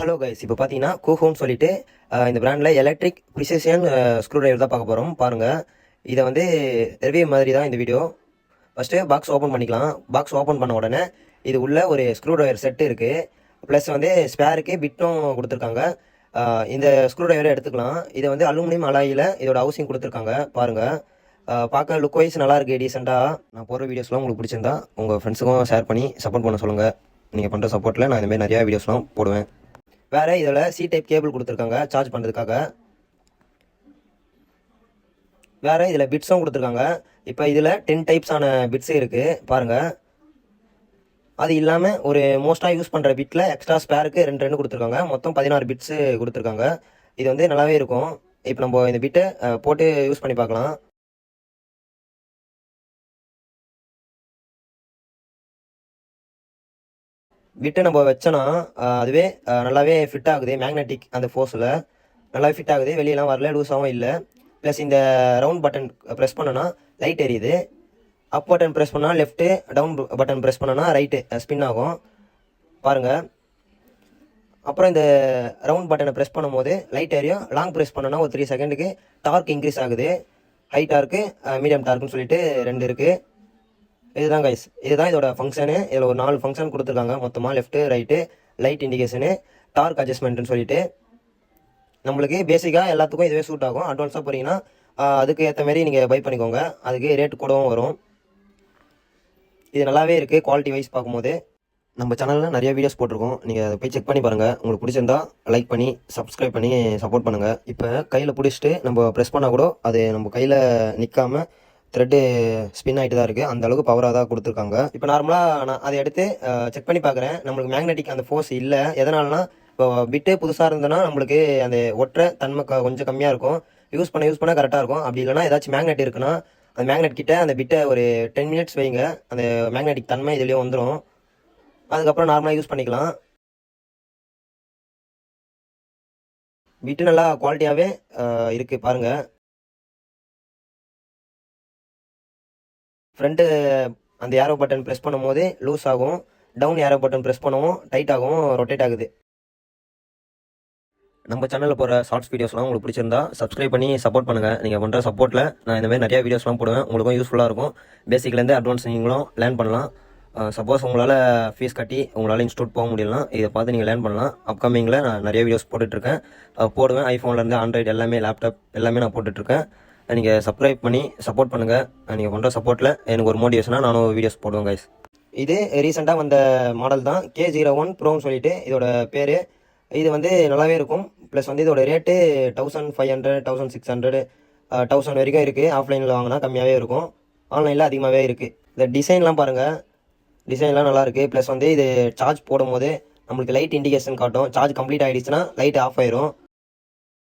Hello guys, இப்போ பார்த்தீங்கன்னா கோஹோன்னு சொல்லிட்டு இந்த பிராண்டில் எலக்ட்ரிக் ப்ரிசிஷன் ஸ்க்ரூ டிரைவர் தான் பார்க்க போகிறோம். பாருங்கள், இதை வந்து ரிவ்யூ மாதிரி தான் இந்த வீடியோ. ஃபஸ்ட்டு பாக்ஸ் ஓப்பன் பண்ணிக்கலாம். பாக்ஸ் ஓப்பன் பண்ண உடனே இது உள்ள ஒரு ஸ்க்ரூ டிரைவர் செட்டு இருக்குது. ப்ளஸ் வந்து ஸ்பேருக்கு பிட்டும் கொடுத்துருக்காங்க. இந்த ஸ்க்ரூ டிரைவரை எடுத்துக்கலாம். இதை வந்து அலுமினியம் அலாயில் இதோட ஹவுசிங் கொடுத்துருக்காங்க. பாருங்கள், பார்க்க லுக் வைஸ் நல்லாயிருக்கு, டீசெண்டாக. நான் போகிற வீடியோஸ்லாம் உங்களுக்கு பிடிச்சிருந்தா உங்கள் ஃப்ரெண்ட்ஸுக்கும் ஷேர் பண்ணி சப்போர்ட் பண்ண சொல்லுங்கள். நீங்கள் பண்ணுற சப்போர்ட்டில் நான் இந்தமாதிரி நிறையா வீடியோஸ்லாம் போடுவேன். வேறு இதில் சி டைப் கேபிள் கொடுத்துருக்காங்க சார்ஜ் பண்ணுறதுக்காக. வேறு இதில் பிட்ஸும் கொடுத்துருக்காங்க. இப்போ இதில் 10 டைப்ஸான பிட்ஸு இருக்குது பாருங்கள். அது இல்லாமல் ஒரு மோஸ்ட்டாக யூஸ் பண்ணுற பிட்டில் எக்ஸ்ட்ரா ஸ்பேருக்கு 2 கொடுத்துருக்காங்க. மொத்தம் 16 பிட்ஸு கொடுத்துருக்காங்க. இது வந்து நல்லாவே இருக்கும். இப்போ நம்ம இந்த பிட்டை போட்டு யூஸ் பண்ணி பார்க்கலாம். பிட்டு நம்ம வச்சோன்னா அதுவே நல்லாவே ஃபிட் ஆகுது. மேக்னெட்டிக் அந்த ஃபோர்ஸில் நல்லாவே ஃபிட் ஆகுது. வெளியெல்லாம் வரல, லூஸாகவும் இல்லை. ப்ளஸ் இந்த ரவுண்ட் பட்டன் ப்ரெஸ் பண்ணோன்னா லைட் எரியுது. அப் பட்டன் ப்ரெஸ் பண்ணால் லெஃப்ட்டு, டவுன் பட்டன் ப்ரெஸ் பண்ணோன்னா ரைட்டு ஸ்பின் ஆகும் பாருங்கள். அப்புறம் இந்த ரவுண்ட் பட்டனை ப்ரெஸ் பண்ணும்போது லைட் எரியும். லாங் ப்ரெஸ் பண்ணோன்னா ஒரு 3 செகண்டுக்கு டார்க் இன்க்ரீஸ் ஆகுது. ஹை டார்க்கு, மீடியம் டார்க்குன்னு சொல்லிட்டு 2 இருக்குது. இதுதான் கைஸ், இதுதான் இதோட ஃபங்க்ஷனு. இதில் ஒரு 4 ஃபங்க்ஷன் கொடுத்துருக்காங்க மொத்தமாக. Left, right, light indication, dark அட்ஜஸ்ட்மெண்ட்டுன்னு சொல்லிட்டு. நம்மளுக்கு பேசிக்காக எல்லாத்துக்கும் இதுவே சூட் ஆகும். அட்வான்ஸாக போகிறீங்கன்னா அதுக்கு ஏற்ற மாதிரி நீங்கள் பை பண்ணிக்கோங்க. அதுக்கு ரேட்டு கூடவும் வரும். இது நல்லாவே இருக்குது குவாலிட்டி வைஸ் பார்க்கும்போது. நம்ம சேனலில் நிறைய வீடியோஸ் போட்டிருக்கோம். நீங்கள் அதை போய் செக் பண்ணி பாருங்கள். உங்களுக்கு பிடிச்சிருந்தா லைக் பண்ணி சப்ஸ்கிரைப் பண்ணி சப்போர்ட் பண்ணுங்கள். இப்போ கையில் பிடிச்சிட்டு நம்ம ப்ரெஸ் பண்ணால் கூட அது நம்ம கையில் நிற்காமல் த்ரெட்டு ஸ்பின் ஆகிட்டு தான் இருக்குது. அந்த அளவுக்கு பவராக தான் கொடுத்துருக்காங்க. இப்போ நார்மலாக நான் அதை எடுத்து செக் பண்ணி பார்க்குறேன். நம்மளுக்கு மேக்னெட்டிக் அந்த ஃபோர்ஸ் இல்லை. எதனாலனா இப்போ பிட்டு புதுசாக இருந்ததுன்னா நம்மளுக்கு அந்த ஒற்றை தன்மை கொஞ்சம் கம்மியாக இருக்கும். யூஸ் பண்ண கரெக்டாக இருக்கும். அப்படி இல்லைனா ஏதாச்சும் மேக்னெட் இருக்குன்னா அந்த மேக்னெட் கிட்ட அந்த பிட்டை ஒரு 10 மினிட்ஸ் வைங்க. அந்த மேக்னெட்டிக் தன்மை இதுலேயே வந்துடும். அதுக்கப்புறம் நார்மலாக யூஸ் பண்ணிக்கலாம். பிட்டு நல்லா குவாலிட்டியாகவே இருக்குது பாருங்கள். ஃப்ரண்ட்டு அந்த ஏரோ பட்டன் ப்ரெஸ் பண்ணும் போது லூஸ் ஆகும். டவுன் ஏரோ பட்டன் ப்ரெஸ் பண்ணவும் டைட் ஆகும், ரொட்டேட் ஆகுது. நம்ம சேனலில் போகிற ஷார்ட்ஸ் வீடியோஸ்லாம் உங்களுக்கு பிடிச்சிருந்தா சப்ஸ்கிரைப் பண்ணி சப்போர்ட் பண்ணுங்கள். நீங்கள் பண்ணுற சப்போர்ட்டில் நான் இந்தமாதிரி நிறையா வீடியோஸ்லாம் போடுவேன். உங்களுக்கும் யூஸ்ஃபுல்லாக இருக்கும். பேசிக்லேருந்து அட்வான்ஸ் நீங்களும் லேர்ன் பண்ணலாம். சப்போஸ் உங்களால் ஃபீஸ் கட்டி உங்களால் இன்ஸ்டியூட் போக முடியலாம், இதை பார்த்து நீங்கள் லேர்ன் பண்ணலாம். அப்கமிங்கில் நான் நிறைய வீடியோஸ் போட்டுட்ருக்கேன், போடுவேன். ஐஃபோன்லேருந்து ஆண்ட்ராய்டு எல்லாமே, லேப்டாப் எல்லாமே நான் போட்டுட்ருக்கேன். நீங்கள் சப்ஸ்கிரைப் பண்ணி சப்போர்ட் பண்ணுங்கள். நீங்கள் பண்ணுற சப்போர்ட்டில் எனக்கு ஒரு மோட்டிவேஷனாக நானும் வீடியோஸ் போடுவேன் கைஸ். இது ரீசெண்டாக வந்த மாடல் தான், K01 ப்ரோன்னு சொல்லிட்டு இதோட பேர். இது வந்து நல்லாவே இருக்கும். ப்ளஸ் வந்து இதோட ரேட்டு 1500, 1600, 1000 வரைக்கும் இருக்குது. ஆஃப்லைனில் வாங்கினா கம்மியாகவே இருக்கும், ஆன்லைனில் அதிகமாகவே இருக்குது. இந்த டிசைன்லாம் பாருங்கள், டிசைன்லாம் நல்லாயிருக்கு. ப்ளஸ் வந்து இது சார்ஜ் போடும்போது நம்மளுக்கு லைட் இண்டிகேஷன் காட்டும். சார்ஜ் கம்ப்ளீட் ஆகிடுச்சுன்னா லைட் ஆஃப் ஆயிரும்.